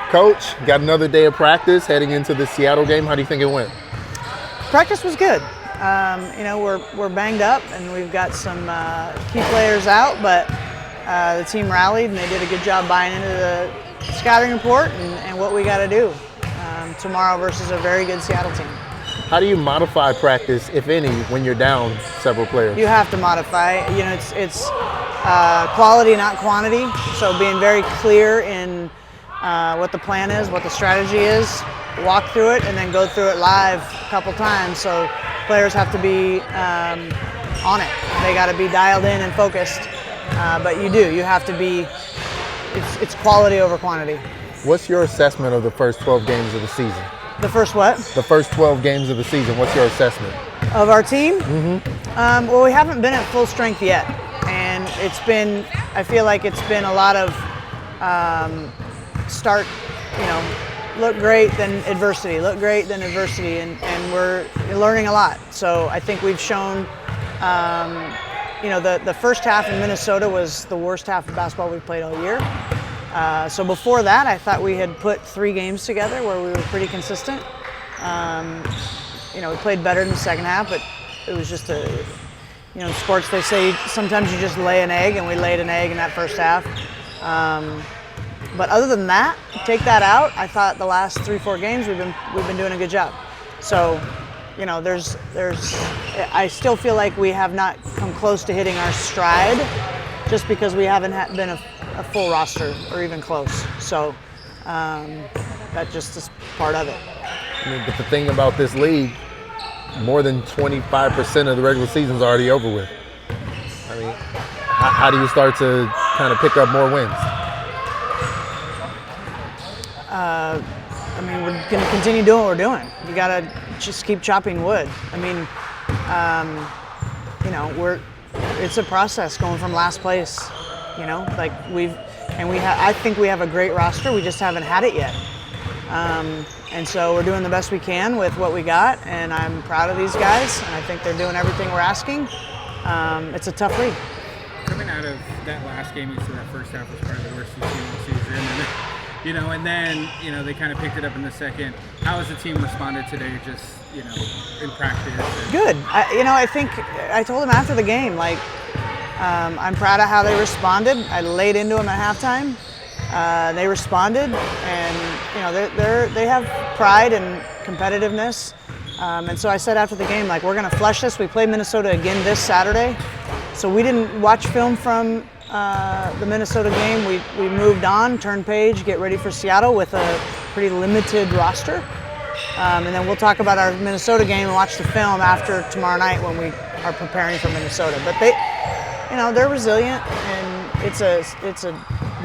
Coach, got another day of practice heading into the Seattle game. How do you think it went? Practice was good. We're banged up and we've got some key players out, but the team rallied and they did a good job buying into the scouting report and what we got to do tomorrow versus a very good Seattle team. How do you modify practice, if any, when you're down several players? You have to modify. It's quality, not quantity. So being very clear in what the plan is, what the strategy is, walk through it, and then go through it live a couple times. So players have to be on it. They got to be dialed in and focused. But you have to be. It's quality over quantity. What's your assessment of the first 12 games of the season? The first what? The first 12 games of the season. What's your assessment? Of our team? Mm-hmm. Well, we haven't been at full strength yet. And I feel like it's been a lot of look great, then adversity, look great, then adversity. And we're learning a lot. So I think we've shown, the first half in Minnesota was the worst half of basketball we've played all year. So before that, I thought we had put 3 games together where we were pretty consistent. We played better in the second half, but it was just in sports they say sometimes you just lay an egg, and we laid an egg in that first half. But other than that, take that out, I thought the last 3-4 games we've been doing a good job. So, I still feel like we have not come close to hitting our stride, just because we haven't been a full roster or even close. So that just is part of it. But the thing about this league, more than 25% of the regular season is already over with. How do you start to kind of pick up more wins? We're going to continue doing what we're doing. You got to just keep chopping wood. It's a process going from last place. I think we have a great roster. We just haven't had it yet. And so we're doing the best we can with what we got, and I'm proud of these guys, and I think they're doing everything we're asking. It's a tough league. Coming out of that last game, you said that first half was probably the worst you've seen all season. And then they kind of picked it up in the second. How has the team responded today, just, in practice? Good. I think I told them after the game, I'm proud of how they responded. I laid into them at halftime. They responded, and they have pride and competitiveness. And so I said after the game, we're going to flush this. We play Minnesota again this Saturday, so we didn't watch film from the Minnesota game. We moved on, turned page, get ready for Seattle with a pretty limited roster, and then we'll talk about our Minnesota game and watch the film after tomorrow night when we are preparing for Minnesota. But they're resilient, and it's a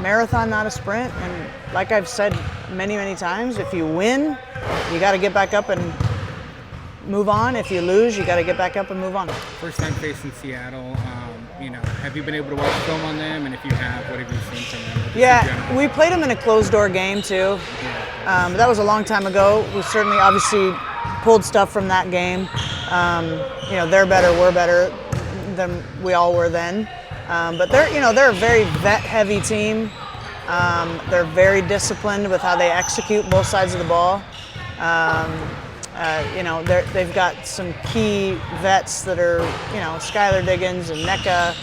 marathon, not a sprint. And like I've said many, many times, if you win, you got to get back up and move on. If you lose, you got to get back up and move on. First time facing Seattle, have you been able to watch film on them? And if you have, what have you seen from them? Yeah, we played them in a closed-door game too. But that was a long time ago. We certainly, obviously, pulled stuff from that game. They're better, we're better than we all were then. But they're a very vet-heavy team. They're very disciplined with how they execute both sides of the ball. They've got some key vets that are, Skylar Diggins and NECA,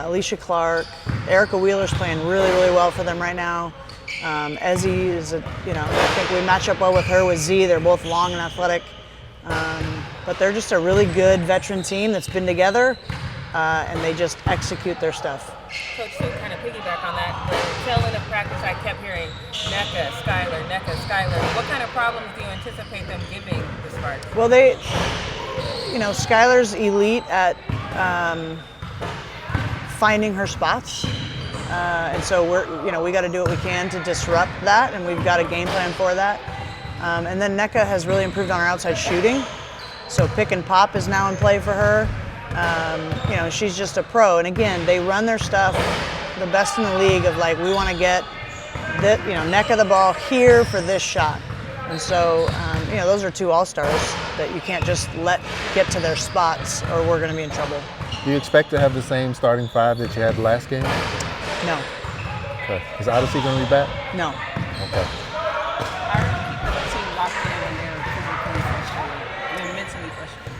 Alicia Clark. Erica Wheeler's playing really, really well for them right now. Ezzy is, I think we match up well with her, with Z. They're both long and athletic. But they're just a really good veteran team that's been together, and they just execute their stuff. Coach, to kind of piggyback on that, the tail end of practice I kept hearing NECA, Skylar. What kind of problems do you anticipate them giving the Sparks? Well, Skylar's elite at finding her spots. And so we got to do what we can to disrupt that, and we've got a game plan for that. And then NECA has really improved on her outside shooting. So pick and pop is now in play for her. She's just a pro. And again, they run their stuff the best in the league of we want to get NECA the ball here for this shot. And so, those are 2 all-stars that you can't just let get to their spots or we're going to be in trouble. Do you expect to have the same starting 5 that you had last game? No. Okay. Is Odyssey going to be back? No. Okay. How are you keeping the team locked in when they're physically frustrated, when mentally frustrated?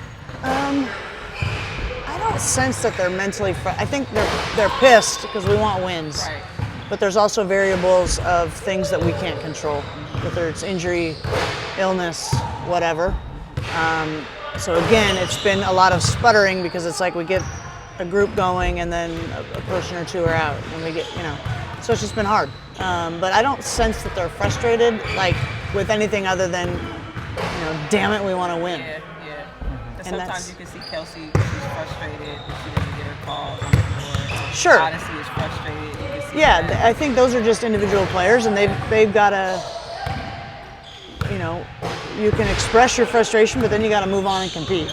I don't sense that they're mentally. I think they're pissed because we want wins. Right. But there's also variables of things that we can't control, whether it's injury, illness, whatever. So again, it's been a lot of sputtering because it's like we get a group going and then a person or two are out, and we get, so it's just been hard. But I don't sense that they're frustrated, like with anything other than, damn it, we want to win. Yeah. And And sometimes that's- you can see Kelsey, she's frustrated that she didn't get her calls on the floor. Sure. Odyssey is frustrated. You can see Yeah, that. I think those are just individual players, and they've got to, you can express your frustration, but then you got to move on and compete.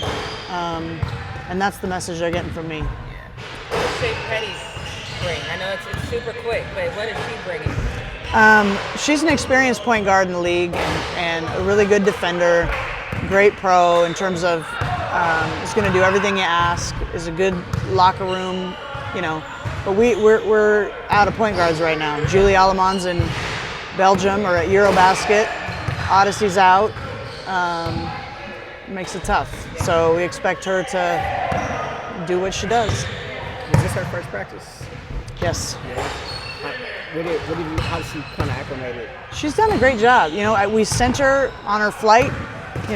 And that's the message they're getting from me. What does Shey Peddy bring? I know it's super quick, but what is she bringing? She's an experienced point guard in the league and a really good defender, great pro in terms of is going to do everything you ask, is a good locker room, But we're out of point guards right now. Julie Alleman's in Belgium or at EuroBasket. Odyssey's out. Makes it tough. So we expect her to do what she does. Was this her first practice? Yes. How did she kind of acclimate it? She's done a great job. We sent her on her flight.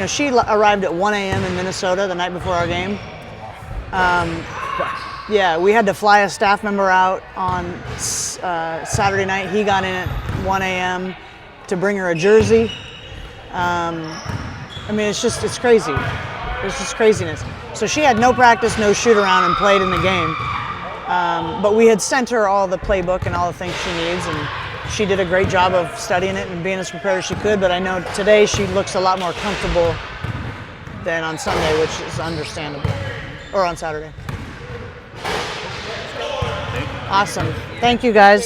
She arrived at 1 a.m. in Minnesota the night before our game. Yeah, we had to fly a staff member out on Saturday night. He got in at 1 a.m. to bring her a jersey. It's crazy. It's just craziness. So she had no practice, no shoot around, and played in the game. But we had sent her all the playbook and all the things she needs, and she did a great job of studying it and being as prepared as she could. But I know today she looks a lot more comfortable than on Sunday, which is understandable, or on Saturday. Awesome. Thank you, guys.